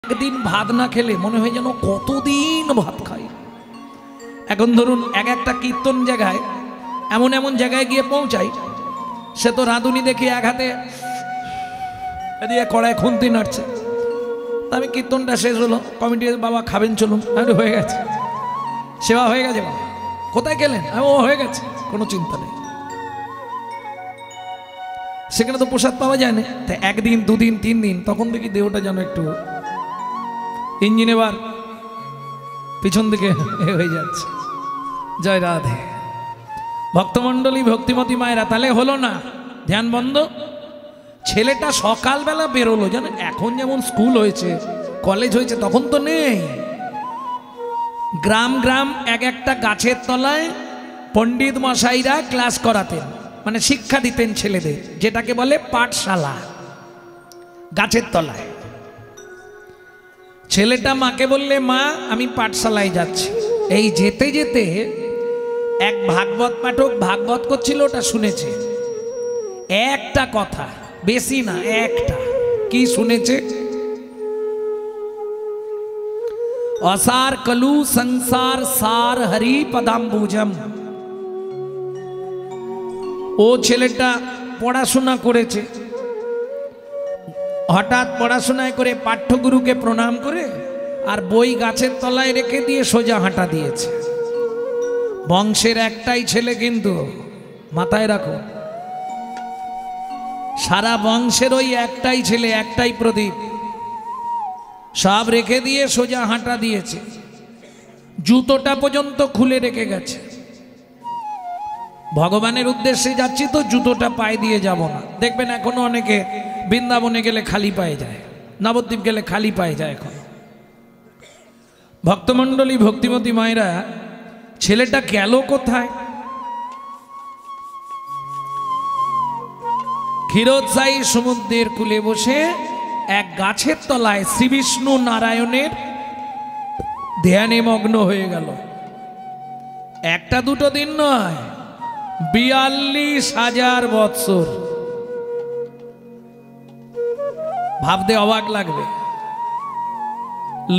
একদিন ভাত না খেলে মনে হয় যেন কতদিন ভাত খাই। এখন ধরুন এক একটা কীর্তন জায়গায় এমন এমন জায়গায় গিয়ে পৌঁছাই, সে তো রাঁধুনি দেখি এক হাতে এদিকে কড়ায় খুন্তি নাড়ছে। আমি কীর্তনটা শেষ হলো, কমিটি বাবা খাবেন চলুন, আরে হয়ে গেছে, সেবা হয়ে গেছে বাবা, কোথায় গেলেন? ও হয়ে গেছে, কোনো চিন্তা নেই। সেখানে তো প্রসাদ পাওয়া যায় না। তা একদিন দুদিন তিন দিন তখন দেখি দেহটা যেন একটু ইঞ্জিন এবার পিছন দিকে হয়ে যাচ্ছে। জয় রাধে। ভক্তমণ্ডলী, ভক্তিমতী মায়েরা, তাহলে হলো না, ধ্যান বন্ধ। ছেলেটা সকালবেলা বেরোলো, জানো এখন যেমন স্কুল হয়েছে কলেজ হয়েছে তখন তো নেই। গ্রাম গ্রাম এক একটা গাছের তলায় পণ্ডিত মশাইরা ক্লাস করাতেন, মানে শিক্ষা দিতেন ছেলেদের, যেটাকে বলে পাঠশালা। গাছের তলায় ছেলেটা মাকে বললে, মা আমি পাঠশালায় যাচ্ছি। এই যেতে যেতে এক ভাগবত পাঠক ভাগবত করছিল, ওটা শুনেছে। একটা কথা, বেশি না, একটা। কি শুনেছে? অসার কলু সংসার সার হরি পদাম্বুজম। ও ছেলেটা পড়াশোনা করেছে, হঠাৎ পড়াশোনায় করে পাঠ্যগুরুকে প্রণাম করে আর বই গাছের তলায় রেখে দিয়ে সোজা হাঁটা দিয়েছে। বংশের একটাই ছেলে, কিন্তু মাথায় রাখো, সারা বংশের ওই একটাই ছেলে, একটাই প্রদীপ। সব রেখে দিয়ে সোজা হাঁটা দিয়েছে, জুতোটা পর্যন্ত খুলে রেখে গেছে। ভগবানের উদ্দেশ্যে যাচ্ছি তো জুতোটা পায়ে দিয়ে যাব না। দেখবেন এখনো অনেকে বৃন্দাবনে গেলে খালি পায়ে যায়, নবদ্বীপ গেলে খালি পায়ে যায়। এখন ভক্তমণ্ডলী, ভক্তিমতী মায়েরা, ছেলেটা গেল কোথায়? ক্ষীরোদশায়ী সমুদ্রের কূলে বসে এক গাছের তলায় শ্রী বিষ্ণু নারায়ণের ধ্যানে মগ্ন হয়ে গেল। একটা দুটো দিন নয়, ৪২,০০০ বৎসর। ভাবতে অবাক লাগবে।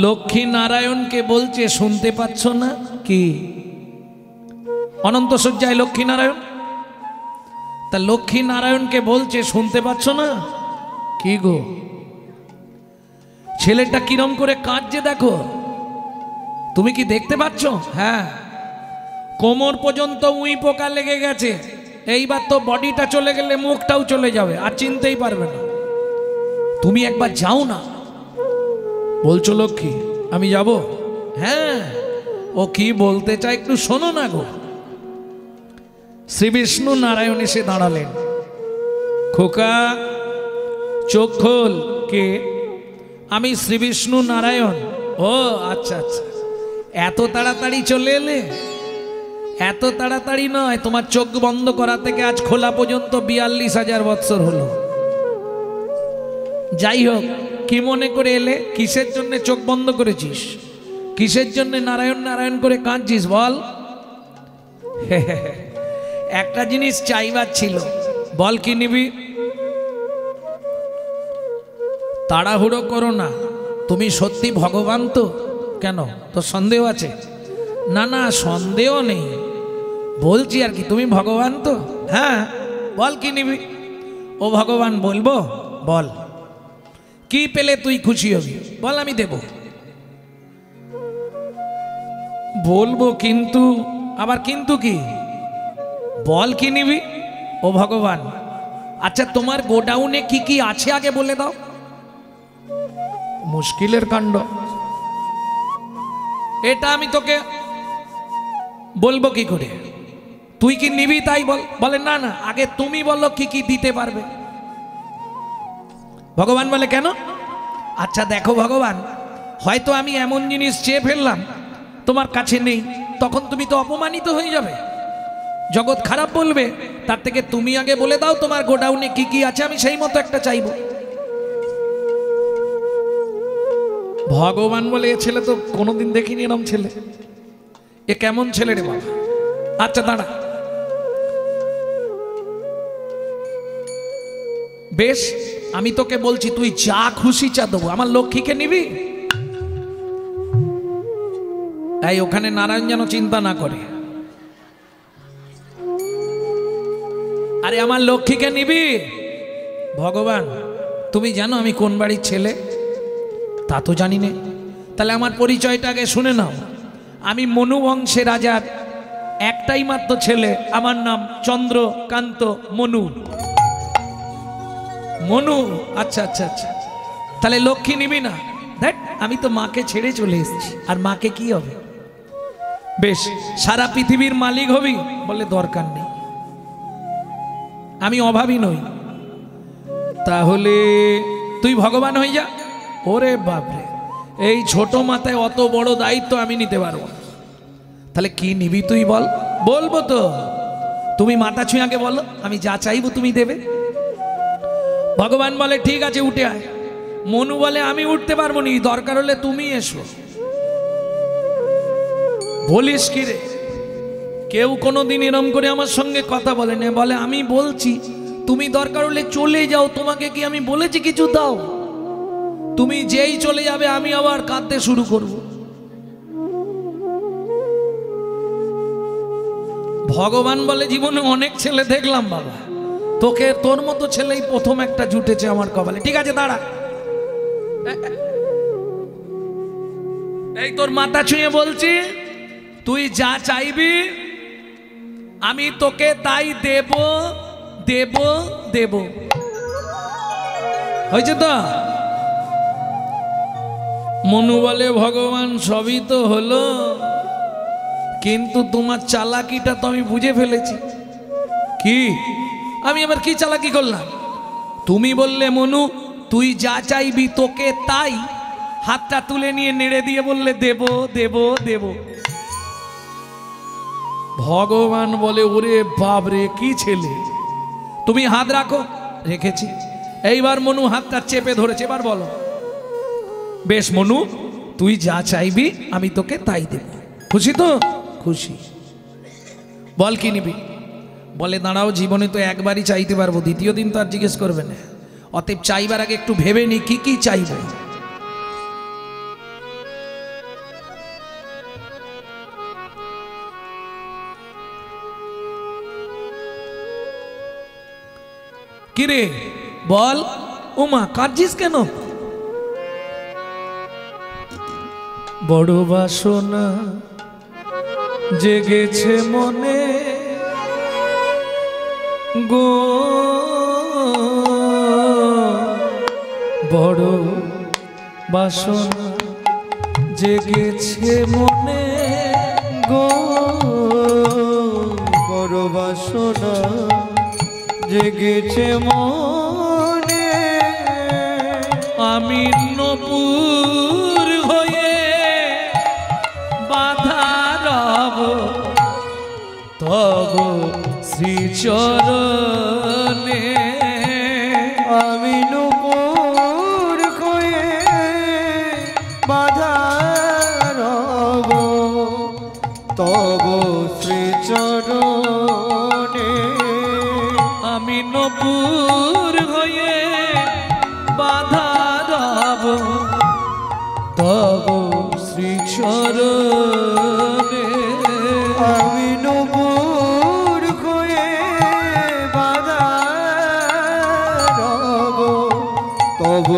লক্ষ্মী নারায়ণকে বলছে, শুনতে পাচ্ছ না? কি অনন্ত শয্যায় লক্ষ্মী নারায়ণ, তা লক্ষ্মী নারায়ণকে বলছে, শুনতে পাচ্ছ না? কি গো, ছেলেটা কিরম করে কাঁদছে দেখো, তুমি কি দেখতে পাচ্ছ? হ্যাঁ, কোমর পর্যন্ত উই পোকা লেগে গেছে। এইবার তো বডিটা চলে গেলে মুখটাও চলে যাবে, আর চিনতেই পারবে না। তুমি একবার যাও না। বলছো লক্ষ্মী আমি যাব? হ্যাঁ, ও কি বলতে চায় একটু শোনো না গো। শ্রী বিষ্ণু নারায়ণ এসে দাঁড়ালেন। খোকা চোখ খোল। কে? আমি শ্রী বিষ্ণু নারায়ণ। ও আচ্ছা আচ্ছা, এত তাড়াতাড়ি চলে এলে? এত তাড়াতাড়ি নয়, তোমার চোখ বন্ধ করা থেকে আজ খোলা পর্যন্ত ৪২,০০০ বৎসর হলো। যাই হোক, কি মনে করে এলে? কিসের জন্য চোখ বন্ধ করেছিস? কিসের জন্য নারায়ণ নারায়ণ করে কাঁদছিস বল? একটা জিনিস চাইবার ছিল, বল কি নিবি? তাড়াহুড়ো করো না। তুমি সত্যি ভগবান তো? কেন, তোর সন্দেহ আছে? না না, সন্দেহ নেই, বলছি আর কি, তুমি ভগবান তো? হ্যাঁ, বল কি নিবি? ও ভগবান বলবো? বল কি পেলে তুই খুশি হবি? বল, আমি দেব। বলবো কিন্তু, আবার কিন্তু কি? বল কি নিবি? ও ভগবান, আচ্ছা তোমার গোডাউনে কি কি আছে আগে বলে দাও। মুশকিলের কাণ্ড, এটা আমি তোকে বলবো কি করে? তুই কি নিবি তাই বল। বলে না না, আগে তুমি বলো কি কি দিতে পারবে। ভগবান বলে কেন? আচ্ছা দেখো ভগবান, হয়তো আমি এমন জিনিস চেয়ে ফেললাম তোমার কাছে নেই, তখন তুমি তো অপমানিত হয়ে যাবে, জগৎ খারাপ বলবে। তার থেকে তুমি আগে বলে দাও তোমার গোডাউনে কি কি আছে, আমি সেই মতো একটা চাইবো। ভগবান বলে, এ ছেলে তো কোনোদিন দেখিনি এরম ছেলে, এ কেমন ছেলে রে বাবা। আচ্ছা দাঁড়া, বেশ আমি তোকে বলছি, তুই যা খুশি চা দেবো। আমার লক্ষ্মীকে নিবি? তাই ওখানে নারায়ণ যেন চিন্তা না করে। আরে আমার লক্ষ্মীকে নিবি? ভগবান তুমি জানো আমি কোন বাড়ির ছেলে? তা তো জানি না। তাহলে আমার পরিচয়টা আগে শুনে নাও। আমি মনু বংশে রাজার একটাই মাত্র ছেলে, আমার নাম চন্দ্রকান্ত মনু। মনু, আচ্ছা আচ্ছা আচ্ছা। তাহলে লক্ষ্মী নিবি না? দেখ আমি তো মাকে ছেড়ে চলে এসেছি, আর মাকে কি হবে? বেশ, সারা পৃথিবীর মালিক হবি? বলে দরকার নেই, আমি অভাবী নই। তাহলে তুই ভগবান হয়ে যা। ওরে বাপরে, এই ছোট মাথায় অত বড় দায়িত্ব আমি নিতে পারবো না। তাহলে কি নিবি তুই বল? বলবো তো, তুমি মাথা ছুঁয়ে আগে বলো, আমি যা চাইবো তুমি দেবে। ভগবান বলে ঠিক আছে উঠে আয়। মনু বলে আমি উঠতে পারবো নি, দরকার হলে তুমি এসো। বলিস কি রে? কেউ কোনোদিন এরম করে আমার সঙ্গে কথা বলে না। বলে আমি বলছি তুমি দরকার হলে চলে যাও, তোমাকে কি আমি বলেছি কিছু দাও? তুমি যেই চলে যাবে আমি আবার কাঁদতে শুরু করব। ভগবান বলে জীবনে অনেক ছেলে দেখলাম বাবা, তোকে তোর মতো ছেলেই প্রথম একটা জুটেছে আমার কপালে। ঠিক আছে দাঁড়া, এই তোর মাথা ছুঁয়ে বলছি, তুই যা চাইবি আমি তোকে তাই দেব দেব দেব। হয়েছে তো? মনু বলে ভগবান সবই তো হলো, কিন্তু তোমার চালাকিটা তো আমি বুঝে ফেলেছি। কি? আমি আবার কি চালাকি করলাম? তুমি বললে মনু তুই যা চাইবি তোকে তাই, হাতটা তুলে নিয়ে নেড়ে দিয়ে বললে দেব দেব দেব। ভগবান বলে ওরে বাবরে কি ছেলে, তুমি হাত রাখো। রেখেছি। এইবার মনু হাতটা চেপে ধরেছে। এবার বলো। বেশ মনু, তুই যা চাইবি আমি তোকে তাই দেব। খুশি তো? খুশি। বল কি নিবি? বলে দাঁড়াও, জীবনে তো একবারই চাইতে পারবো, দ্বিতীয় দিন তো আর জিজ্ঞেস করবে না। অতএব চাইবার আগে একটু ভেবে নি কি কি চাইবে। কিরে বল। ওমা কাঁদছিস কেন? বড় বাসনা জেগেছে মনে গো, বড় বাসনা জেগেছে মনে গো, বড় বাসনা জেগেছে মনে, আমি নপুর হয়ে বাধা রব তব শ্রীচরণে। আমি নূপুর হয়ে বাধা রব তব শ্রীচরণে। আমি নপুর হয়ে বাধা রব তব শ্রীচরণে। আমি নূপুর হয়ে বাধা রব তব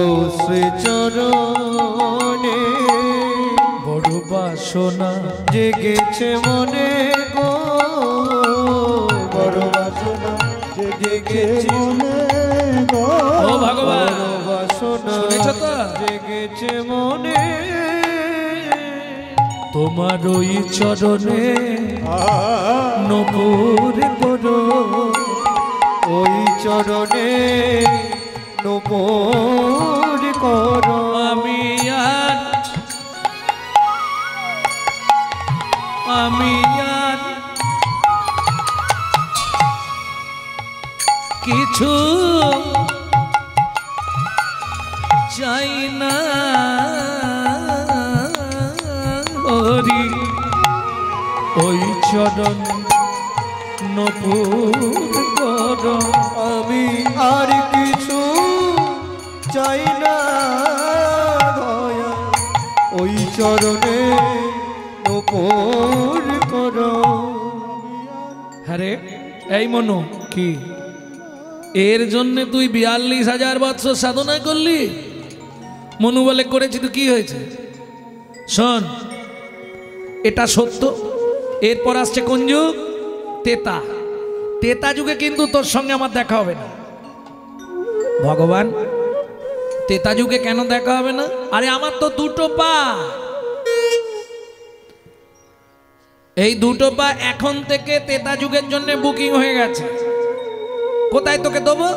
শ্রীচরণে। বড় বাসনা জেগেছে মনে গো, বড় বাসনা জেগেছে মনে গো, ও ভগবান বড় বাসনা শুনেছ তো? জেগেছে মনে। তোমার ওই চরণে নপুর করো, ওই চরণে নূপুর করো। আমি আর কিছু চাই না হরি, ওই চরণ নপুর করো। আমি আর কিছু চাই না দয়া, ওই চরণে নূপুর মোর করো। হ্যাঁ রে, এই মনু কি এর জন্য তুই 42,000 বৎসর সাধনা করলি? মনু বলে করেছি তো কি হয়েছে? শোন, এটা সত্য। এরপর আসছে কোন যুগ? তেতা। তেতা যুগে কিন্তু তোর সঙ্গে আমার দেখা হবে না। ভগবান, তেতা যুগে কেন দেখা হবে না? আরে আমার তো দুটো পা, এই দুটো পা এখন থেকে তেতা যুগের জন্য বুকিং হয়ে গেছে। কোথায় তোকে দেবো?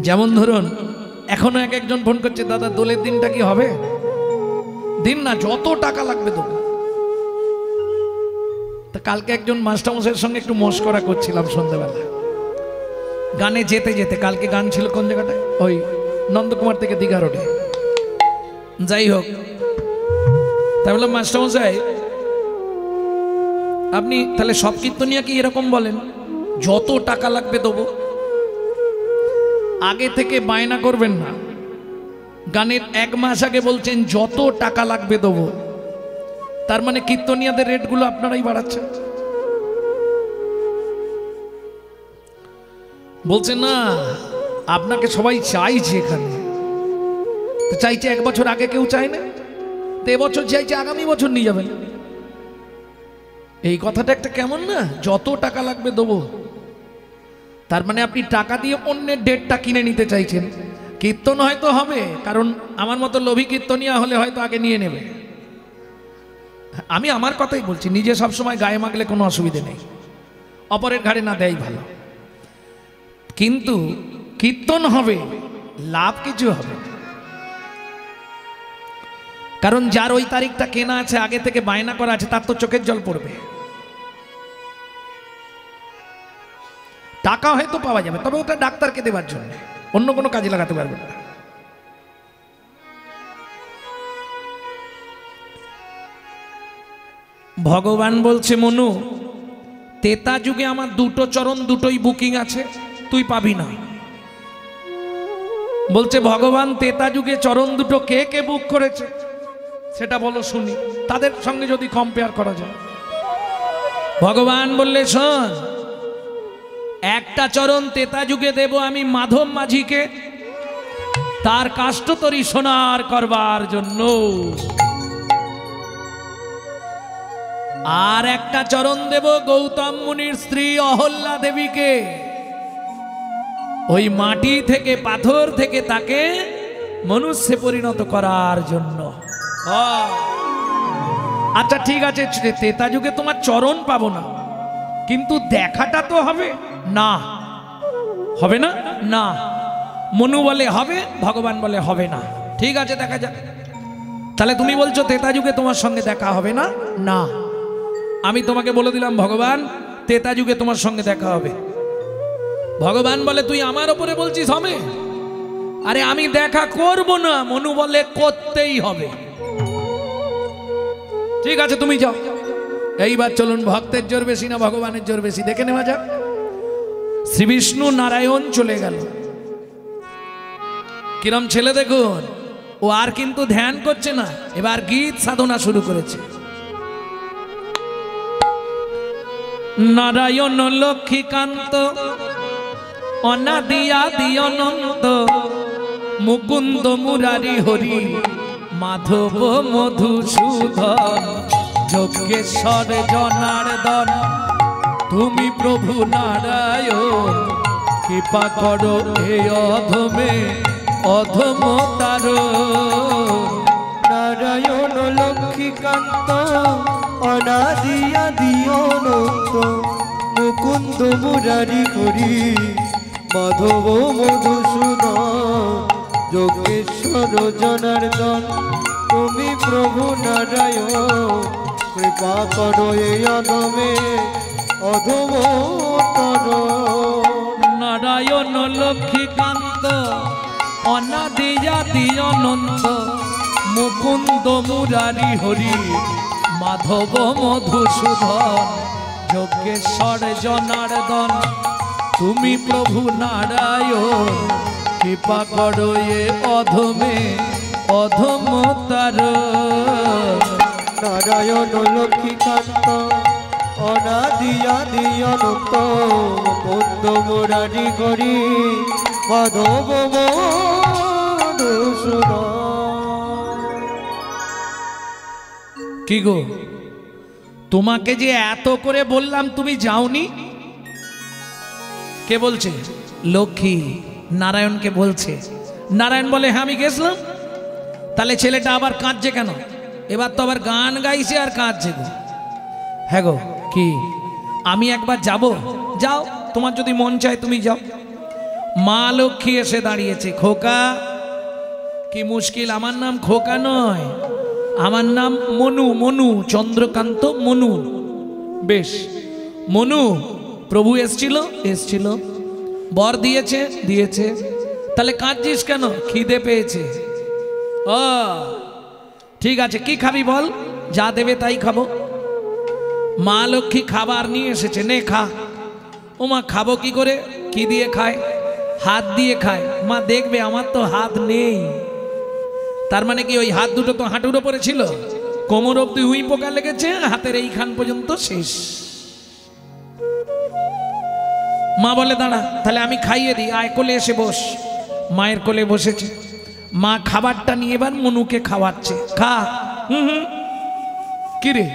যেমন ধরুন, এখনো এক একজন ফোন করছে, দাদা দোলের দিনটা কি হবে? দিন না, যত টাকা লাগবে দেবো। তা কালকে একজন মাস্টারমশাইয়ের সঙ্গে একটু মস্করা করছিলাম সন্ধ্যাবেলা, গানে যেতে যেতে। কালকে গান ছিল কোন জায়গাটায়? ওই নন্দকুমার থেকে দীঘা রোডে। যাই হোক, তাই বললাম, মাস্টারমশাই আপনি তাহলে সব কীর্তনিয়া কি এরকম বলেন, যত টাকা লাগবে দেবো? আগে থেকে বায়না করবেন না, গানের 1 মাস আগে বলছেন যত টাকা লাগবে দেবো। তার মানে কীর্তনিয়াদের রেটগুলো আপনারাই বাড়াচ্ছেন। বলছে না, আপনাকে সবাই চাইছে এখানে। তো চাইছে 1 বছর আগে, কেউ চায় না তো এবছর চাইছে আগামী বছর নিয়ে যাবেন। এই কথাটা একটা কেমন না? যত টাকা লাগবে দেবো। তার মানে আপনি টাকা দিয়ে অন্যের ডেটটা কিনে নিতে চাইছেন। কীর্তন হয়তো হবে, কারণ আমার মতো লোভী কীর্তনিয়া হলে হয়তো আগে নিয়ে নেবে। আমি আমার কথাই বলছি, নিজে সবসময় গায়ে মাগলে কোনো অসুবিধে নেই, অপরের ঘাড়ে না দেয় ভালো। কিন্তু কীর্তন হবে, লাভ কিছু হবে। কারণ যার ওই তারিখটা কেনা আছে, আগে থেকে বায়না করা আছে, তার তো চোখের জল পড়বে। টাকা হয়তো পাওয়া যাবে, তবে ওটা ডাক্তারকে দেওয়ার জন্য, অন্য কোনো কাজে লাগাতে পারবেন না। ভগবান বলছে, মনু তেতা যুগে আমার দুটো চরণ, দুটোই বুকিং আছে, তুই পাবি না। বলছে ভগবান, তেতা যুগে চরণ দুটো কে কে বুক করেছে সেটা বলো শুনি, তাদের সঙ্গে যদি কম্পেয়ার করা যায়। ভগবান বললে, শোন, একটা চরণ তেতা যুগে দেব আমি মাধব মাঝিকে, তার কাষ্ঠতরী সোনার করবার জন্য। আর একটা চরণ দেব গৌতম মুনির স্ত্রী অহল্যা দেবীকে, ওই মাটি থেকে, পাথর থেকে তাকে মনুষ্যে পরিণত করার জন্য। আচ্ছা ঠিক আছে, তেতা যুগে তোমার চরণ পাবো না, কিন্তু দেখাটা তো হবে না। হবে না? না। মনু বলে হবে, ভগবান বলে হবে না। ঠিক আছে, দেখা যাক। তাহলে তুমি বলছো তেতা যুগে তোমার সঙ্গে দেখা হবে না? না, আমি তোমাকে বলে দিলাম ভগবান, তেতা যুগে তোমার সঙ্গে দেখা হবে। ভগবান বলে, তুই আমার ওপরে বলছিস হবে? আরে আমি দেখা করব না, মনু বলে করতেই হবে। ঠিক আছে, তুমি যাও। এইবার চলুন, ভক্তের জোর বেশি না ভগবানের জোর বেশি দেখে নেওয়া যাক। শ্রী বিষ্ণু নারায়ণ চলে গেল। কিরম ছেলে দেখুন, ও আর কিন্তু ধ্যান করছে না, এবার গীত সাধনা শুরু করেছে। নারায়ণ লক্ষ্মীকান্ত অনাদি আদি অনন্ত, মুকুন্দ মুরারি হরি মাধব মধুসূদন, যজ্ঞেশ্বর জনার্দন তুমি প্রভু নারায়ণ, কৃপা করো হে অধমে অধম তার। নারায়ণ লক্ষ্মীকান্ত অনাদি আদি অনন্ত, মুকুন্দ মুরারি হরি মাধব মধুসূদন, যোগেশ্বর জনার্দন তুমি প্রভু নারায়ণ, কৃপা করো এই অধমে অধমতর। নারায়ণ লক্ষ্মীকান্ত অনাদি আদি অনন্ত, মুকুন্দ মুরারি হরি মাধব মধুসূদন, যজ্ঞেশ্বর জনার্দন তুমি প্রভু নারায়ণ, কৃপা করো এ অধমে অধম তার নারায়ণ লক্ষ্মীকান্ত অনাদি আদি অনন্ত মুকুন্দ মুরারি হরি মাধব মধুসূদন। কি গো, তোমাকে যে এত করে বললাম তুমি যাওনি? কে বলছে? লক্ষ্মী নারায়ণকে বলছে। নারায়ণ বলে হ্যাঁ আমি গেছিলাম। তাহলে ছেলেটা আবার কাঁদছে কেন? এবার তো আবার গান গাইছে আর কাঁদছে গো। হ্যাঁ গো, কি আমি একবার যাব? যাও, তোমার যদি মন চায় তুমি যাও। মা লক্ষ্মী এসে দাঁড়িয়েছে। খোকা, কি মুশকিল? আমার নাম খোকা নয়, আমার নাম মনু। মনু, চন্দ্রকান্ত মনু। বেশ, মনু প্রভু এসছিল? এসছিল। বর দিয়েছে? দিয়েছে। তাহলে কাঁদছিস কেন? খিদে পেয়েছে। ও ঠিক আছে, কি খাবি বল, যা দেবে তাই খাবো। মা লক্ষ্মী খাবার নিয়ে এসেছে, নে খা। ও মা, খাবো কি করে? কি দিয়ে খায়? হাত দিয়ে খায়। মা দেখবে আমার তো হাত নেই। তার মানে কি ওই হাত দুটো তো হাঁটুর ওপরে ছিল, কোমর অব্দি উই পোকা লেগেছে, হাতের এইখান পর্যন্ত শেষ। মা বলে দাঁড়া, তাহলে আমি খাইয়ে দিই, আয় কোলে এসে বস। মায়ের কোলে বসেছে। মা খাবারটা নিয়ে এবার মনুকে খাওয়াচ্ছে। খা। কিরে,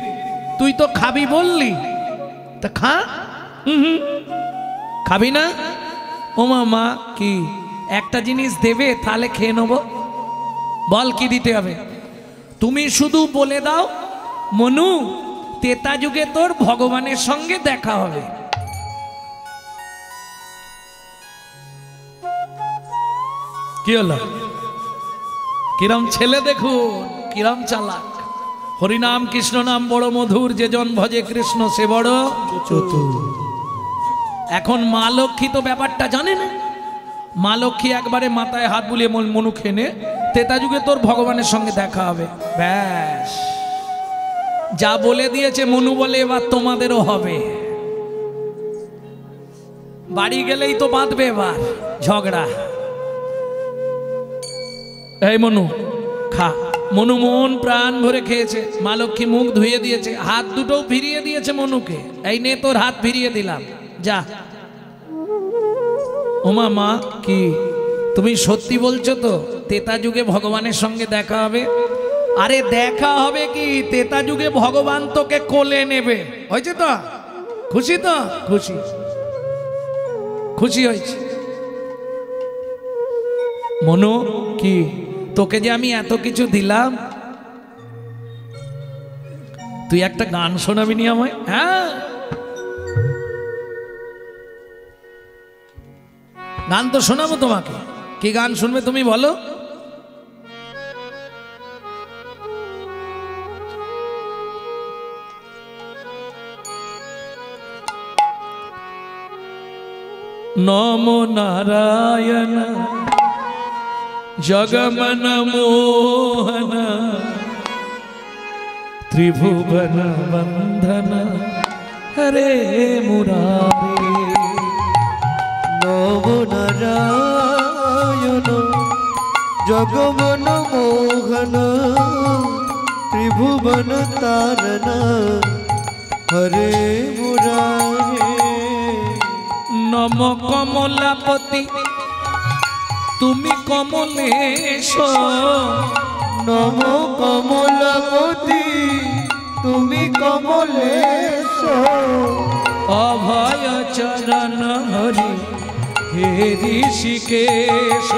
তুই তো খাবি বললি, তা খা। খাবি না? ও মা, কি একটা জিনিস দেবে? তাহলে খেয়ে নেবো। বল কি দিতে হবে? তুমি শুধু বলে দাও, মনু তেতা যুগে তোর ভগবানের সঙ্গে দেখা হবে। কি হলো? কিরম ছেলে দেখুন, কিরম চালাক। হরিনাম কৃষ্ণ নাম বড় মধুর, যে জন ভজে কৃষ্ণ সে বড় চতুর। এখন মা লক্ষ্মী তো ব্যাপারটা জানে না। মা লক্ষ্মী একবারে মাথায় হাত বুলিয়ে মনু খেনে, তেতা যুগে তোর ভগবানের সঙ্গে দেখা হবে। ব্যাস, যা বলে দিয়েছে মনু বলে এবার তোমাদেরও হবে। বাড়ি গেলেই তো বাঁধবে এবার ঝগড়া। এই মনু খা। মনু মন প্রাণ ভরে খেয়েছে। মা লক্ষ্মী মুখ ধুয়ে দিয়েছে, হাত দুটো ফিরিয়ে দিয়েছে মনুকে। এই নে তোর হাত ফিরিয়ে দিলাম, যা। ওমা মা, কি তুমি সত্যি বলছো তো তেতা যুগে ভগবানের সঙ্গে দেখা হবে? আরে দেখা হবে কি, তেতা যুগে ভগবান তোকে কোলে নেবে। হয়েছে তো? খুশি তো? খুশি, খুশি হয়েছে। মনু, কি তোকে যে আমি এত কিছু দিলাম, তুই একটা গান শোনাবি নি আমায়? হ্যাঁ, গান তো শোনাবো তোমাকে। কি গান শুনবে তুমি বলো? নমো নারায়ণ জগমন মোহন ত্রিভুবন বন্ধন হরে মুরারে। নব নারায়ণ জগমন মোহন ত্রিভুবন তারণ হরে মুরারে। নম কমলাপতি তুমি কমলেশ। নম কমলপতি তুমি কমলেশ। অভয় চরণ হরি হে ঋষিকেশ।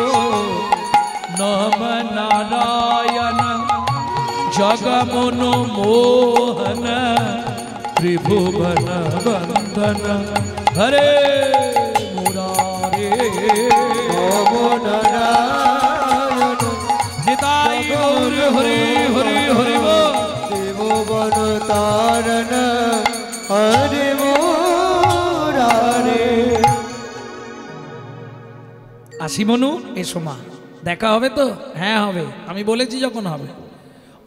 নম নারায়ণ জগমন মোহন ত্রিভুবন বন্ধন হরে মুরারে। নম নারায়ণ নিতাই গৌর হরি হরি হরি বল। ত্রিভুবন তারণ হরে মুরারে। আসি মনু, এসো মা, দেখা হবে তো? হ্যাঁ হবে, আমি বলেছি যখন হবে।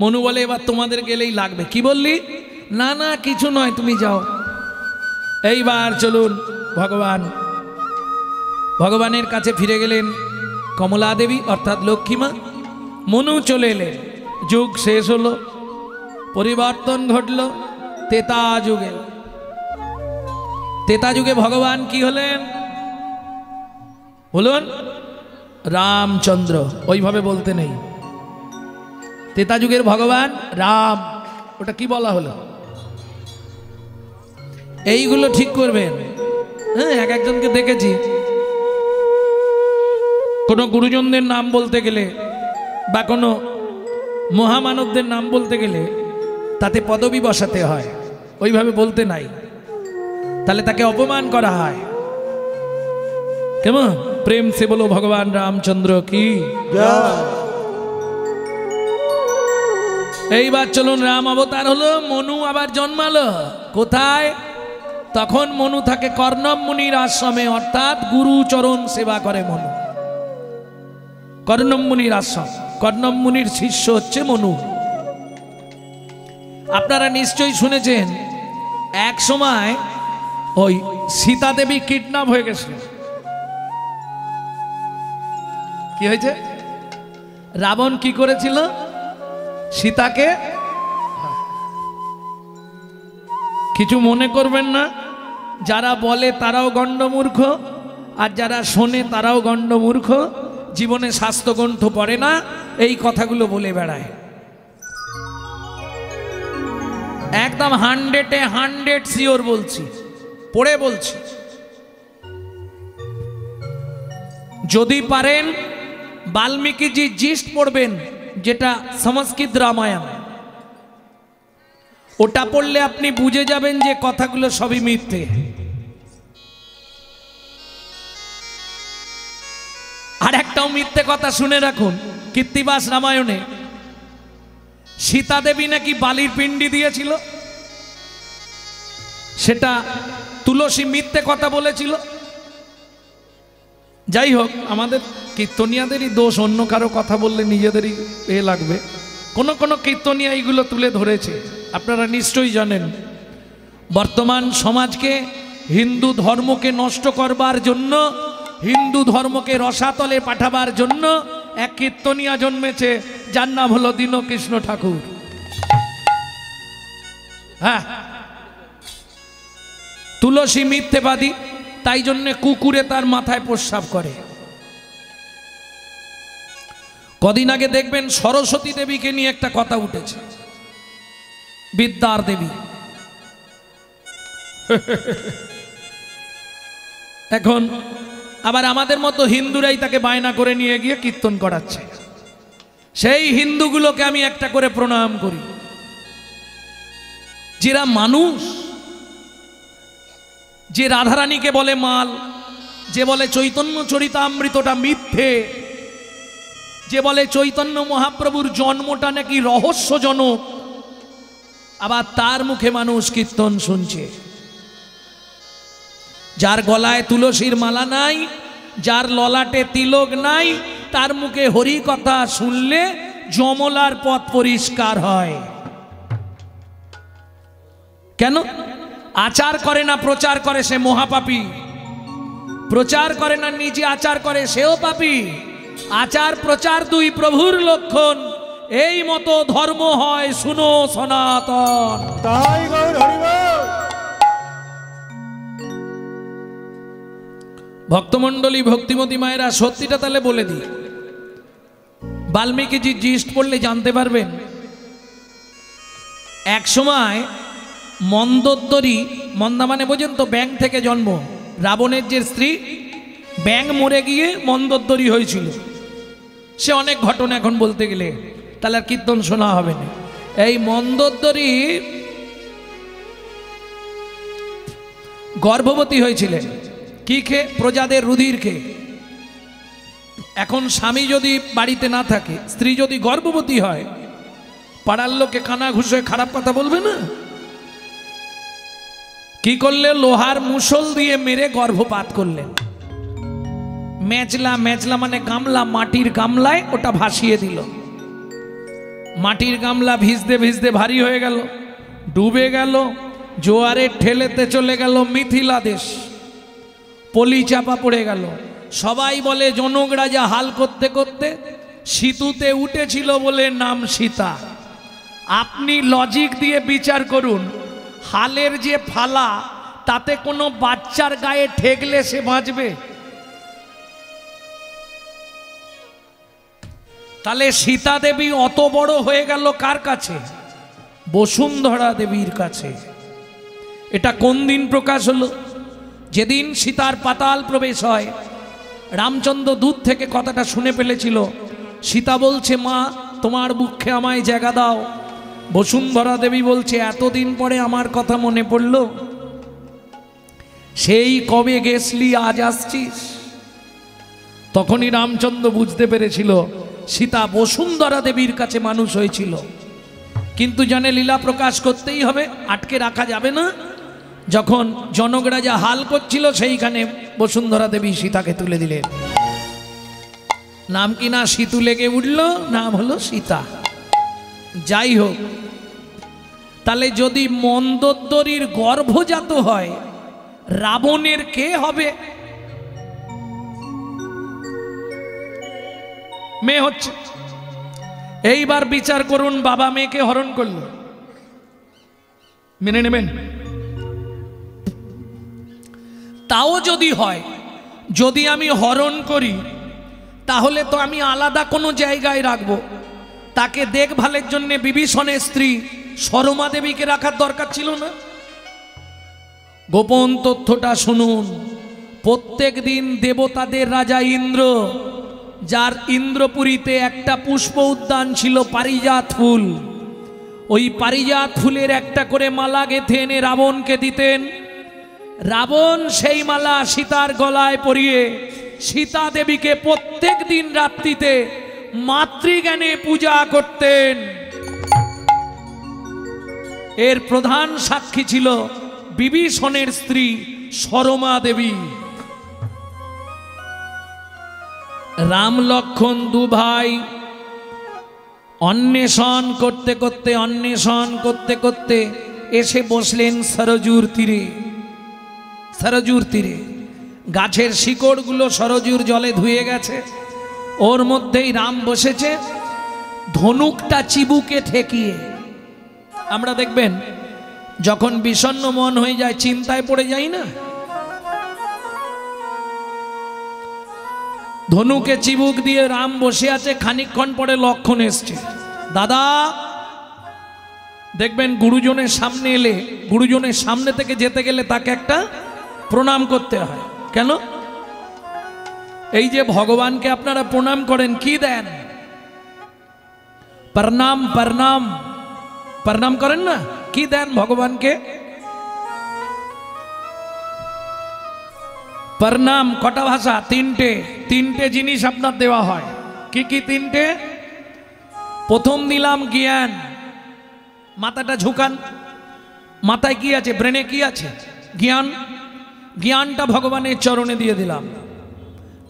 মনু বলে এবার তোমাদের গেলেই লাগবে। কি বললি? না না কিছু নয়, তুমি যাও। এইবার চলুন ভগবানের কাছে ফিরে গেলেন কমলা দেবী অর্থাৎ লক্ষ্মীমা। মনু চলে এলেন, যুগ শেষ হলো, পরিবর্তন ঘটল তেতা যুগে। তেতা যুগে ভগবান কি হলেন বলুন? রামচন্দ্র। ওইভাবে বলতে নেই, তেতা যুগের ভগবান রাম। ওটা কি বলা হলো? এইগুলো ঠিক করবেন। হ্যাঁ, এক একজনকে দেখেছি কোনো গুরুজনদের নাম বলতে গেলে বা কোনো মহামানবদের নাম বলতে গেলে তাতে পদবি বসাতে হয়, ওইভাবে বলতে নাই, তাহলে তাকে অপমান করা হয়। কেমন? প্রেম সে বলো ভগবান রামচন্দ্র কি জয়। এইবার চলুন, রাম অবতার হলো, মনু আবার জন্মালো। কোথায়? তখন মনু থাকে কর্ণম মুনির আশ্রমে, অর্থাৎ গুরু চরণ সেবা করে মনু। কর্ণম মুনির আশ্রম, কর্ণম মুনির শিষ্য হচ্ছে মনু। আপনারা নিশ্চয়ই শুনেছেন এক সময় ওই সীতা দেবী কিডন্যাপ হয়ে গেছিল। কি হয়েছে? রাবণ কি করেছিল? সীতাকে, কিছু মনে করবেন না, যারা বলে তারাও গণ্ডমূর্খ, আর যারা শোনে তারাও গণ্ডমূর্খ। জীবনে শাস্ত্রগ্রন্থ পড়ে না, এই কথাগুলো বলে বেড়ায়। একদম 100% শিওর বলছি, পড়ে বলছি। যদি পারেন বাল্মীকি জিস্ট পড়বেন, যেটা সংস্কৃত রামায়ণ, ওটা পড়লে আপনি বুঝে যাবেন যে কথাগুলো সবই মিথ্যে। আর একটাও মিথ্যে কথা শুনে রাখুন, কীর্তিবাস রামায়ণে সীতা দেবী নাকি বালির পিণ্ডি দিয়েছিল, সেটা তুলসী মিথ্যে কথা বলেছিল। যাই হোক, আমাদের কীর্তনিয়াদেরই দোষ, অন্য কারো কথা বললে নিজেদেরই লাগবে। কোন কোন কীর্তনিয়া এইগুলো তুলে ধরেছে। আপনারা নিশ্চয়ই জানেন, বর্তমান সমাজকে, হিন্দু ধর্মকে নষ্ট করবার জন্য, হিন্দু ধর্মকে রসাতলে পাঠাবার জন্য এক কীর্তনিয়া জন্মেছে, যার নাম হলো দীনকৃষ্ণ ঠাকুর। হ্যাঁ, তুলসী মিথ্যেবাদী, তাই জন্যে কুকুরে তার মাথায় প্রস্রাব করে। কদিন আগে দেখবেন সরস্বতী দেবীকে নিয়ে একটা কথা উঠেছে, বিদ্যার দেবী। এখন আবার আমাদের মতো হিন্দুরাই তাকে বায়না করে নিয়ে গিয়ে কীর্তন করাচ্ছে। সেই হিন্দুগুলোকে আমি একটা করে প্রণাম করি, যারা মানুষ, যে রাধারানীকে বলে মাল, যে বলে চৈতন্য চরিতামৃতটা মিথ্যে, যে বলে চৈতন্য মহাপ্রভুর জন্মটা নাকি রহস্যজনক, আবার তার মুখে মানুষ কীর্তন শুনছে। যার গলায় তুলসীর মালা নাই, যার ললাটে তিলক নাই, তার মুখে হরি কথা শুনলে যমলার পথ পরিষ্কার হয়। কেন? আচার করে না, প্রচার করে, সে মহাপাপী। প্রচার করে না, নিজে আচার করে, সেও পাপী। আচার প্রচার দুই প্রভুর লক্ষণ, এই মতো ধর্ম হয় শুনো সনাতন। তাই গৌর হরি বল। ভক্তমণ্ডলী, ভক্তিমতী মায়েরা, সত্যিটা তাহলে বলে দিই, বাল্মীকি জিস্ট পড়লে জানতে পারবেন। এক সময় মন্দোদরী, মন্দা মানে বোঝেন তো, ব্যাং থেকে জন্ম, রাবণের যে স্ত্রী, ব্যাং মরে গিয়ে মন্দোদরী হয়েছিল। সে অনেক ঘটনা এখন বলতে গেলে, তাহলে আর কীর্তন শোনা হবে না। এই মন্দোদরী গর্ভবতী হয়েছিলেন, কি খেয়ে? প্রজাদের রুধির খেয়ে। এখন স্বামী যদি বাড়িতে না থাকে, স্ত্রী যদি গর্ভবতী হয়, পাড়ার লোকে কানা ঘুষে খারাপ কথা বলবে না? কি করলে? লোহার মুসল দিয়ে মেরে গর্ভপাত করলেন। মেচলা, মেচলা মানে গামলা, মাটির গামলায় ওটা ভাসিয়ে দিল। মাটির গামলা ভিজতে ভিজতে ভারী হয়ে গেল, ডুবে গেল, জোয়ারে ঠেলেতে চলে গেল মিথিলা দেশ, পলি চাপা পড়ে গেল। সবাই বলে জনক রাজা হাল করতে করতে সিতুতে উঠেছিল বলে নাম সীতা। আপনি লজিক দিয়ে বিচার করুন, হালের যে ফালা তাতে কোনো বাচ্চার গায়ে ঠেকলে সে বাঁচবে? তাহলে সীতা দেবী অত বড় হয়ে গেল কার কাছে? বসুন্ধরা দেবীর কাছে। এটা কোন দিন প্রকাশ হলো? যেদিন সীতার পাতাল প্রবেশ হয়। রামচন্দ্র দূর থেকে কথাটা শুনে ফেলেছিল। সীতা বলছে, মা তোমার বুকে আমায় জায়গা দাও। বসুন্ধরা দেবী বলছে, এতদিন পরে আমার কথা মনে পড়ল? সেই কবে গেছলি, আজ আসছিস? তখনই রামচন্দ্র বুঝতে পেরেছিল সীতা বসুন্ধরা দেবীর কাছে মানুষ হয়েছিল। কিন্তু জানে লীলা প্রকাশ করতেই হবে, আটকে রাখা যাবে না। যখন জনক রাজা হাল করছিল সেইখানে বসুন্ধরা দেবী সীতাকে তুলে দিলেন। নাম কি না সীতু লেগে উঠল, নাম হলো সীতা। যাই হোক, তাহলে যদি মন্দোদরীর গর্ভজাত হয়, রাবণের কে হবে? মেয়ে হচ্ছে। এইবার বিচার করুন, বাবা মেয়েকে হরণ করলো, মেনে নেবেন? তাও যদি হয়, যদি আমি হরণ করি তাহলে তো আমি আলাদা কোনো জায়গায় রাখবো। তাকে দেখভালের জন্য বিভীষণের স্ত্রী সরমা দেবীকে রাখার দরকার ছিল না? গোপন তথ্যটা শুনুন। প্রত্যেক দিন দেবতাদের রাজা ইন্দ্র, যার ইন্দ্রপুরীতে একটা পুষ্প উদ্যান ছিল, পারিজাত ফুল, ওই পারিজাত ফুলের একটা করে মালা গেঁথে এনে রাবণকে দিতেন। রাবণ সেই মালা সীতার গলায় পরিয়ে সীতা দেবীকে প্রত্যেক দিন রাত্রিতে মাতৃজ্ঞানে পূজা করতেন। এর প্রধান সাক্ষী ছিল বিভীষণের স্ত্রী সরমা দেবী। রাম লক্ষ্মণ দু ভাই অন্বেষণ করতে করতে এসে বসলেন সরজুর তীরে। সরজুর তীরে গাছের শিকড়গুলো সরজুর জলে ধুয়ে গেছে, ওর মধ্যেই রাম বসেছে, ধনুকটা চিবুকে ঠেকিয়ে। আমরা দেখবেন যখন বিষণ্ণ মন হয়ে যায়, চিন্তায় পড়ে যাই না, ধনুকে চিবুক দিয়ে রাম বসে আছে। খানিকক্ষণ পরে লক্ষ্মণ এসছে। দাদা, দেখবেন গুরুজনের সামনে এলে, গুরুজনের সামনে থেকে যেতে গেলে তাকে একটা প্রণাম করতে হয়। কেন? এই যে ভগবানকে আপনারা প্রণাম করেন, কি দেন? প্রণাম প্রণাম প্রণাম করেন না? কি দেন ভগবানকে? প্রণাম কটা ভাষা? তিনটে জিনিস আপনার দেওয়া হয়। কি কি তিনটে? প্রথম দিলাম জ্ঞান। মাথাটা ঝুঁকান, মাথায় কি আছে, ব্রেনে কি আছে? জ্ঞান। জ্ঞানটা ভগবানের চরণে দিয়ে দিলাম।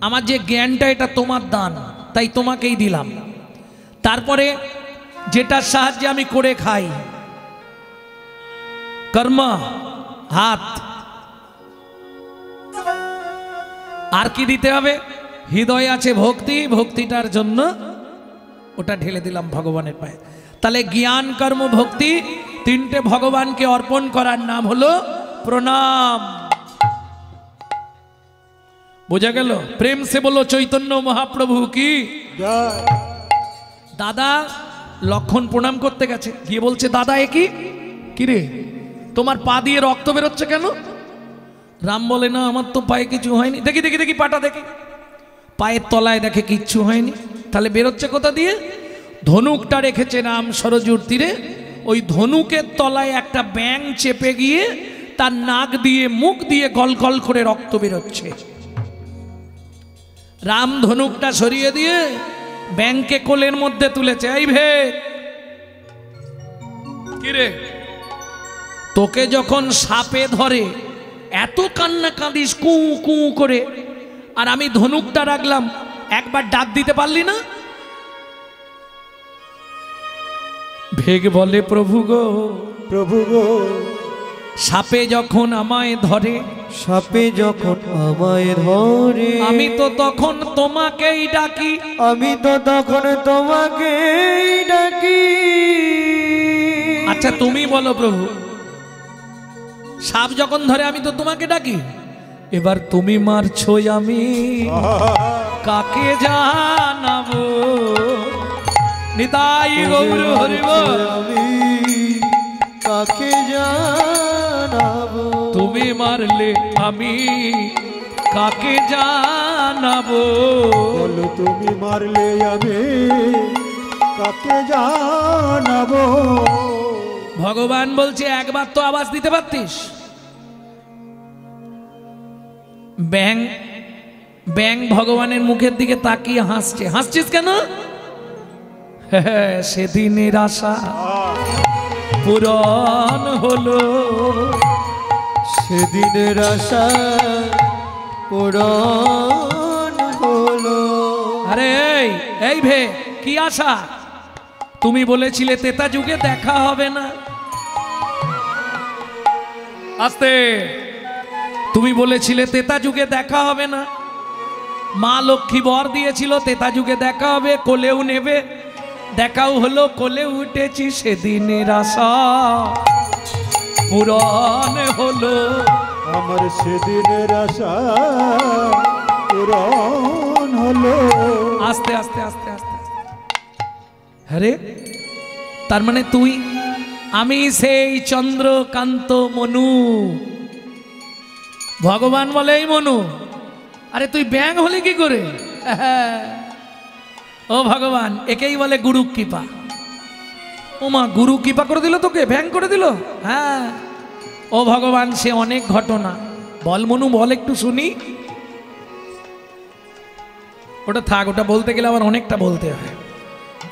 আমার যে জ্ঞানটা, এটা তোমার দান, তাই তোমাকেই দিলাম। তারপরে যেটার সাহায্যে আমি করে খাই, কর্ম, হাত। আর কি দিতে হবে? হৃদয় আছে ভক্তি, ভক্তিটার জন্য ওটা ঢেলে দিলাম ভগবানের পায়ে। তাহলে জ্ঞান, কর্ম, ভক্তি, তিনটে ভগবানকে অর্পণ করার নাম হলো প্রণাম। বোঝা গেল? প্রেম সে বলো চৈতন্য মহাপ্রভু কি জয়। দাদা লক্ষণ প্রণাম করতে গেছে, গিয়ে বলছে, দাদা এ কি রে, তোমার পা দিয়ে রক্ত বেরোচ্ছে কেন? রাম বলে, না আমার তো পায়ে কিছু হয়নি। দেখি দেখি দেখি পাটা দেখি। পায়ের তলায় দেখে কিচ্ছু হয়নি। তাহলে বেরোচ্ছে কোথা দিয়ে? ধনুকটা রেখেছে রাম সরজুর তীরে, ওই ধনুকের তলায় একটা ব্যাঙ চেপে গিয়ে তার নাক দিয়ে মুখ দিয়ে গল গল করে রক্ত বেরোচ্ছে। রাম ধনুকটা সরিয়ে দিয়ে ব্যাঙকে কোলের মধ্যে তুলেছে। এই ভেদ, কিরে তোকে যখন সাপে ধরে এত কান্না কাঁদিস কু কু করে, আর আমি ধনুকটা রাখলাম, একবার ডাক দিতে পারলি না? ভেগ বলে, প্রভু গো, প্রভু গো, সাপে যখন আমায় ধরে, সাপে যখন আমায় ধরে, আমি তো তখন তোমাকেই ডাকি, আমি তো তখন তোমাকে ডাকি। আচ্ছা তুমি বলো প্রভু, সাপ যখন ধরে আমি তো তোমাকে ডাকি, এবার তুমি মারছো আমি কাকে জানাবো? নিতাই গৌর হরি বল। আমি কাকে জানাবো? তুমি মারলে আমি কাকে জানাবো? বলো তুমি মারলে আমি কাকে জানাবো? ভগবান বলছে একবার তো আওয়াজ দিতে পারতিস। ব্যাং ব্যাং ভগবানের মুখের দিকে তাকিয়ে হাসছে। হাসছিস কেন? সেদিনের আশা পূরণ হলো, সেদিনের আশা পূরণ হলো। আরে এই ভে কি আশা? তুমি বলেছিলে তেতা যুগে দেখা হবে না। আস্তে, তুমি বলেছিলে তেতা যুগে দেখা হবে না। মা লক্ষ্মী বর দিয়েছিল তেতা যুগে দেখা হবে, কোলেও নেবে। দেখাও হলো, কোলে উঠেছি, সেদিনের আশা পূরণ হলো। আমার সেদিনের আশা পূরণ হলো। আস্তে আস্তে আস্তে আস্তে, আরে তার মানে তুই, আমি সেই চন্দ্রকান্ত মনু। ভগবান বলে এই মনু, আরে তুই ব্যাং হলে কি করে? ও ভগবান, একেই বলে গুরু কৃপা। ও মা, গুরু কৃপা করে দিল তোকে, ব্যাং করে দিল? হ্যাঁ ও ভগবান, সে অনেক ঘটনা। বল মনু বল, একটু শুনি। ওটা থাক, ওটা বলতে গেলে আবার অনেকটা বলতে হয়,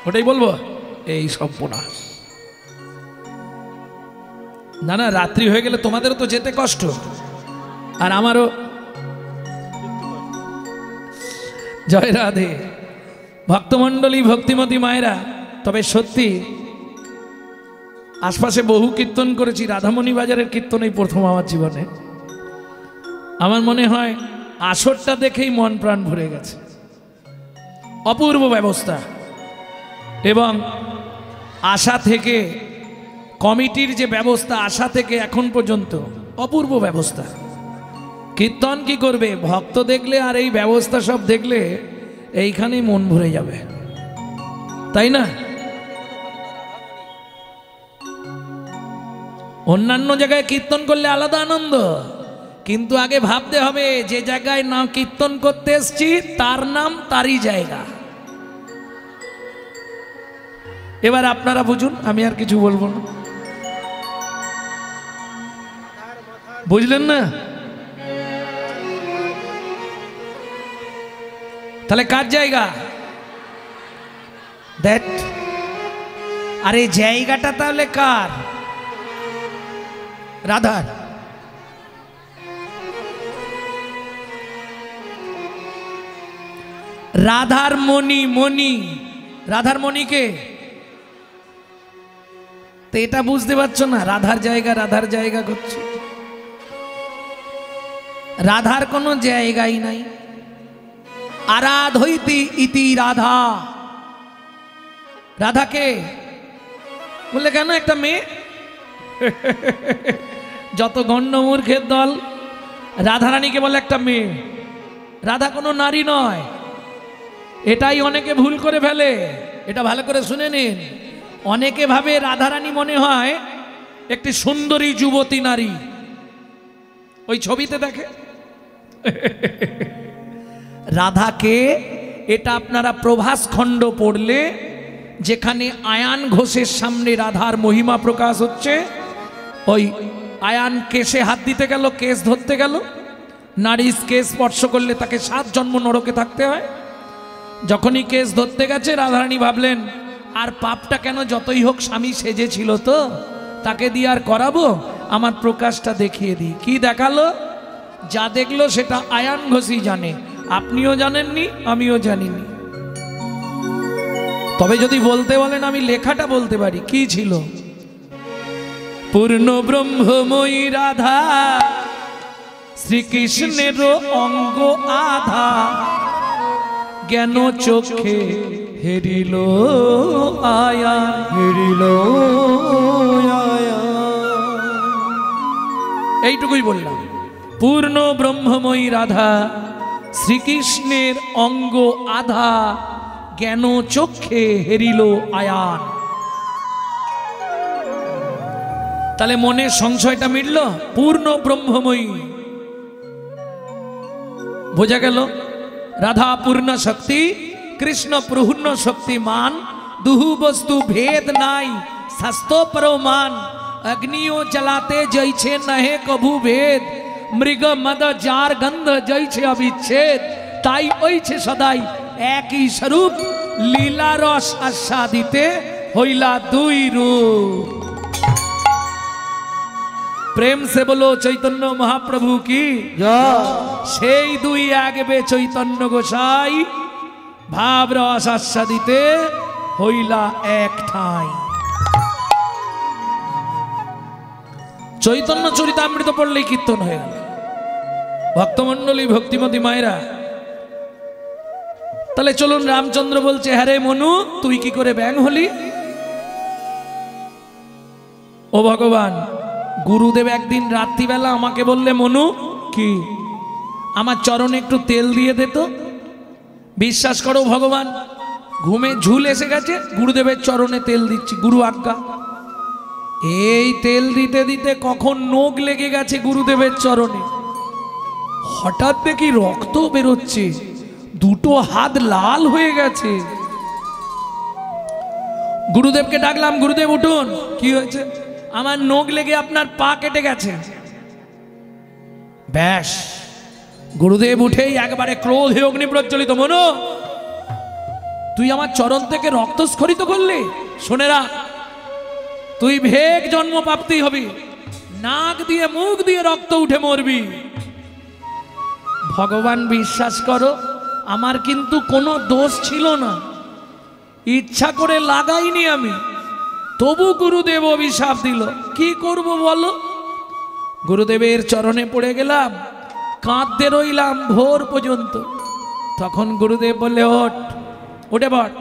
ওটাই বলবো। এই সব পোনা না না, রাত্রি হয়ে গেলে তোমাদেরও তো যেতে কষ্ট, আর আমারও। জয় রাধে ভক্তমণ্ডলী, ভক্তিমতী মায়েরা। তবে সত্যি আশপাশে বহু কীর্তন করেছি, রাধামণি বাজারের কীর্তন এই প্রথম আমার জীবনে। আমার মনে হয় আসরটা দেখেই মন প্রাণ ভরে গেছে। অপূর্ব ব্যবস্থা, এবং আশা থেকে কমিটির যে ব্যবস্থা, আশা থেকে এখন পর্যন্ত অপূর্ব ব্যবস্থা। কীর্তন কি করবে, ভক্ত দেখলে আর এই ব্যবস্থা সব দেখলে এইখানেই মন ভরে যাবে, তাই না? অন্যান্য জায়গায় কীর্তন করলে আলাদা আনন্দ, কিন্তু আগে ভাবতে হবে যে জায়গায় নাম কীর্তন করতে এসছি তার নাম তারই জায়গা। এবার আপনারা বুঝুন, আমি আর কিছু বলবো না। বুঝলেন না? তাহলে কার জায়গা? দ্যাট, আরে জায়গাটা তাহলে কার? রাধার। রাধার মণি, মণি, রাধার মণিকে তো এটা বুঝতে পারছো না? রাধার জায়গা, রাধার জায়গা করছে। রাধার কোনো জায়গাই নাই। আরাধইতি ইতি রাধা। রাধাকে বললে কেন একটা মেয়ে? যত গণ্য মূর্খের দল রাধারানীকে বলে একটা মেয়ে। রাধা কোনো নারী নয়, এটাই অনেকে ভুল করে ফেলে। এটা ভালো করে শুনে নিন। অনেকে ভাবে রাধারানী মনে হয় একটি সুন্দরী যুবতী নারী, ওই ছবিতে দেখে। রাধাকে, এটা আপনারা প্রভাস খণ্ড পড়লে, যেখানে আয়ান ঘোষের সামনে রাধার মহিমা প্রকাশ হচ্ছে, ওই আয়ান কেশে হাত দিতে গেল, কেশ ধরতে গেল, নারী কেশ স্পর্শ করলে তাকে 7 জন্ম নরকে থাকতে হয়। যখনই কেশ ধরতে গেছে, রাধারানী ভাবলেন আর পাপটা কেন, যতই হোক স্বামী সেজেছিল তো, তাকে দিয়ে আর করাবো, আমার প্রকাশটা দেখিয়ে দিই। কি দেখালো? যা দেখলো সেটা আয়ান ঘোষই জানে, আপনিও জানেননি, আমিও জানিনি। তবে যদি বলতে বলেন, আমি লেখাটা বলতে পারি। কি ছিল? পূর্ণ ব্রহ্মময়ী রাধা শ্রীকৃষ্ণের অঙ্গ আধা জ্ঞান চোখে হেরিল আয়া হেরিল আয়া। এইটুকুই বললাম। পূর্ণ ব্রহ্মময়ী রাধা শ্রীকৃষ্ণের অঙ্গ আধা জ্ঞান চক্ষে হেরিল আয়ান। তাহলে মনের সংশয়টা মিটল। পূর্ণ ব্রহ্মময়ী বোঝা গেল। রাধা পূর্ণ শক্তি, কৃষ্ণ পূর্ণ শক্তিমান। দুহু বস্তু ভেদ নাই, শাস্ত্র প্রমাণ। अग्नियों जलाते जैसे नहे कभू भेद, मृग मद जार गंध जैसे अविच्छेद। ताई ओइछे सदाई एक ही स्वरूप, लीला रस आस्वादिते हইলা দুই रूप। प्रेम से बोलो चैतन्य महाप्रभु की জয়। সেই দুই আগবে চৈতন্য গোসাই, ভাব রস আস্বাদিতে হইলা এক ঠাই। চৈতন্য চরিতামৃত পড়লেই কীর্তন হয়ে গেল। ভক্তমণ্ডলী, ভক্তিমতী মায়েরা, তাহলে চলুন। রামচন্দ্র বলছে, হ্যাঁ রে মনু, তুই কি করে ব্যাং হলি? ও ভগবান, গুরুদেব একদিন রাত্রিবেলা আমাকে বললে, মনু কি আমার চরণে একটু তেল দিয়ে দে তো। বিশ্বাস করো ভগবান, ঘুমে ঝুল এসে গেছে, গুরুদেবের চরণে তেল দিচ্ছি, গুরু আজ্ঞা। এই তেল দিতে দিতে কখন নখ লেগে গেছে গুরুদেবের চরণে। হঠাৎ দেখি রক্ত বেরোচ্ছে, দুটো হাত লাল হয়ে গেছে। গুরুদেবকে ডাকলাম, গুরুদেব উঠুন, কি হয়েছে? আমার নখ লেগে আপনার পা কেটে গেছে। ব্যাস, গুরুদেব উঠেই একবারে ক্রোধে অগ্নি প্রজ্বলিত। মনো, তুই আমার চরণ থেকে রক্তস্খলিত করলি? শোনে রাখ, তুই ভেগ জন্ম প্রাপ্তি হবি, নাক দিয়ে মুখ দিয়ে রক্ত উঠে মরবি। ভগবান, বিশ্বাস করো, আমার কিন্তু কোনো দোষ ছিল না, ইচ্ছা করে লাগাইনি আমি, তবু গুরুদেব অভিশাপ দিল। কি করব বলো? গুরুদেবের চরণে পড়ে গেলাম, কাঁদতে রইলাম ভোর পর্যন্ত। তখন গুরুদেব বললে, ওঠ, উঠে পড়,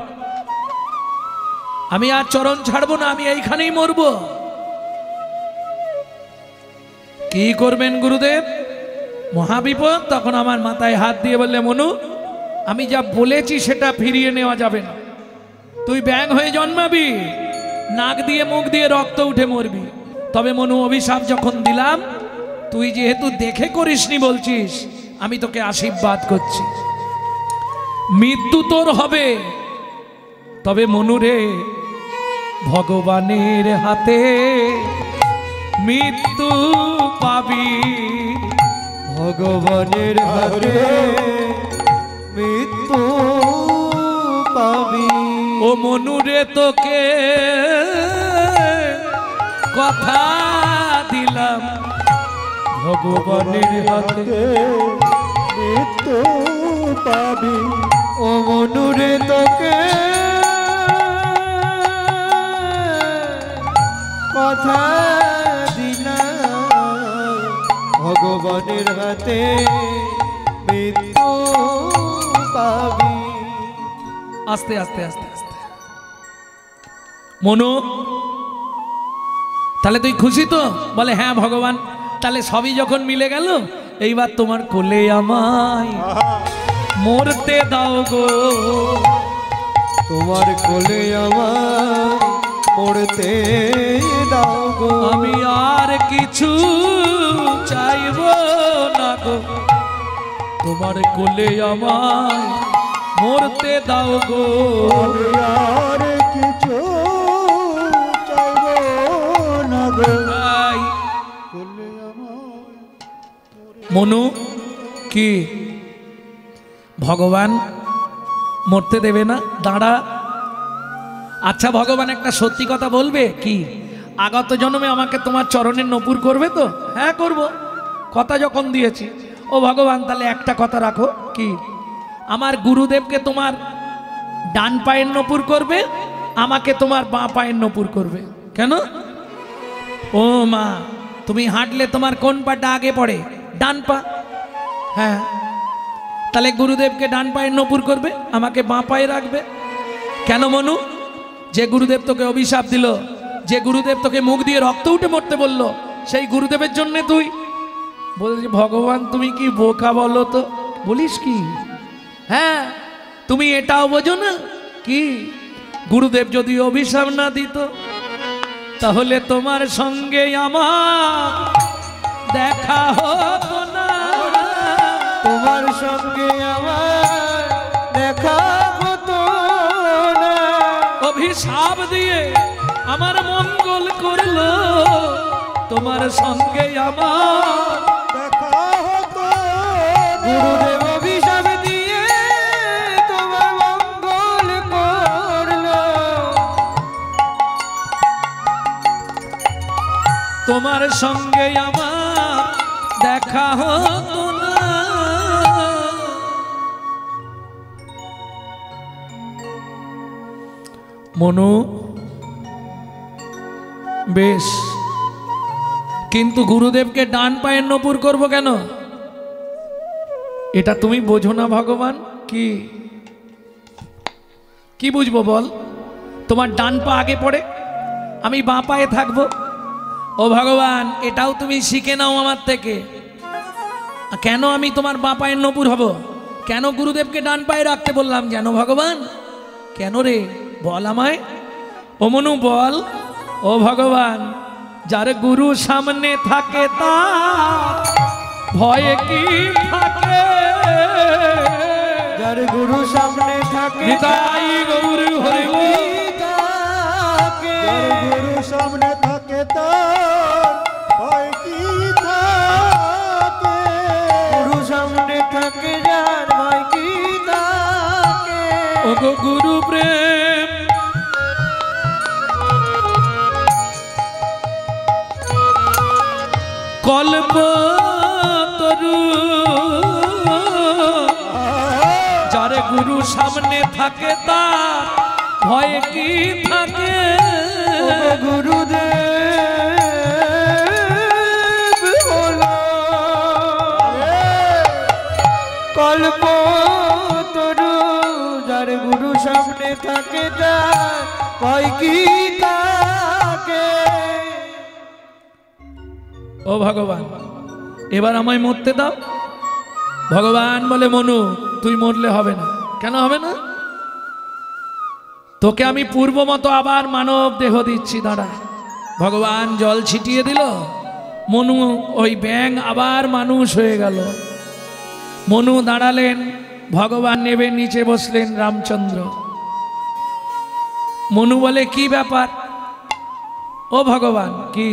আমি আর চরণ ছাড়বো না, আমি এইখানেই মরব। কি করবেন গুরুদেব? মহাবিপদ। তখন আমার মাথায় হাত দিয়ে বললে, মনু, আমি যা বলেছি সেটা ফিরিয়ে নেওয়া যাবে না। তুই ব্যাং হয়ে জন্মাবি, নাক দিয়ে মুখ দিয়ে রক্ত উঠে মরবি। তবে মনু, অভিশাপ যখন দিলাম, তুই যেহেতু দেখে করিসনি বলছিস, আমি তোকে আশীর্বাদ করছি, মৃত্যু তোর হবে। তবে মনু রে, ভগবানের হাতে মৃত্যু পাবি। ভগবানের হাতে মৃত্যু পাবি। ও মনু রে, তোকে কথা দিলাম, ভগবানের হাতে মৃত্যু পাবি। ও মনুরে, তোকে কথা দিলাম, ভগবানের হাতে মৃত্যু পাবি। আস্তে আস্তে আস্তে আস্তে। মনু, তাহলে তুই খুশি তো? বলে, হ্যাঁ ভগবান। তাহলে সবই যখন মিলে গেল, এইবার তোমার কোলে আমায় মরতে দাও গো। তোমার কোলে আমার মরতে দাও গো। আমি আর কিছু চাইব না গো, তোমার কোলে আমায় মরতে দাও গো। আমি আর কিছু চাইব না গো। তাই কোলে আমার মনু, কি ভগবান মরতে দেবে না? দাঁড়া। আচ্ছা ভগবান, একটা সত্যি কথা বলবে কি? আগত জন্মে আমাকে তোমার চরণের নপুর করবে তো? হ্যাঁ করব, কথা যখন দিয়েছি। ও ভগবান, তাহলে একটা কথা রাখো, কি? আমার গুরুদেবকে তোমার ডান পায়ের নপুর করবে, আমাকে তোমার বাঁ পায়ের নপুর করবে। কেন? ও ও মা, তুমি হাঁটলে তোমার কোন পাটা আগে পড়ে? ডান পা। হ্যাঁ, তাহলে গুরুদেবকে ডান পায়ে নপুর করবে, আমাকে বাঁ পায়ে রাখবে কেন মনু? যে গুরুদেব তোকে অভিশাপ দিল, যে গুরুদেব তোকে মুখ দিয়ে রক্ত উঠে মরতে বলল, সেই গুরুদেবের জন্য তুই বলছি ভগবান তুমি কি বোকা বলো তো? বলিস কি? হ্যাঁ, তুমি এটাও বোঝো না কি গুরুদেব যদি অভিশাপ না দিত তাহলে তোমার সঙ্গে আমার দেখা হতো না। তোমার সঙ্গে আমার দেখা হতো না। অভিশাপ দিয়ে আমার মঙ্গল করলো, তোমার সঙ্গে আমার দেখা হতো না। গুরুদেব অভিশাপ দিয়ে তোমার মঙ্গল করলো। তোমার সঙ্গে আমার দেখা হতো না। মনু, বেশ, কিন্তু গুরুদেবকে ডান পায়ের নপুর করব কেন? এটা তুমি বোঝো না ভগবান? কি কি বুঝবো বল? তোমার ডান পা আগে পড়ে, আমি বাঁ পায়ে থাকবো। ও ভগবান, এটাও তুমি শিখে নাও আমার থেকে। কেন আমি তোমার বাঁ পায়ের নপুর হব? কেন গুরুদেবকে ডান পায়ে রাখতে বললাম জানো ভগবান? কেন রে বল আমায়। ও মনু বল। ও ভগবান, যার গুরু সামনে থাকে তার ভয়ে কি থাকে? যার গুরু সামনে থাকে নিতাই গৌর হরি বল। যার গুরু সামনে থাকে তার ভয় কি থাকে? গুরু সামনে থাকে যার ভয় কি থাকে? ও গো গুরু প্রেম কল্প তরু, যার গুরু সামনে থাকে তার ভয় কি থাকে? গুরুদেব হলো কল্প তরু, যার গুরু সামনে থাকে তার ভয় কি থাকে? ও ভগবান, এবার আমায় মরতে দাও। ভগবান বলে মনু তুই মরলে হবে না। কেন হবে না? তোকে আমি পূর্ব মতো আবার মানব দেহ দিচ্ছি, দাঁড়া। ভগবান জল ছিটিয়ে দিল, মনু ওই ব্যাঙ আবার মানুষ হয়ে গেল। মনু দাঁড়ালেন, ভগবান নেবে নিচে বসলেন রামচন্দ্র। মনু বলে কি ব্যাপার? ও ভগবান কি?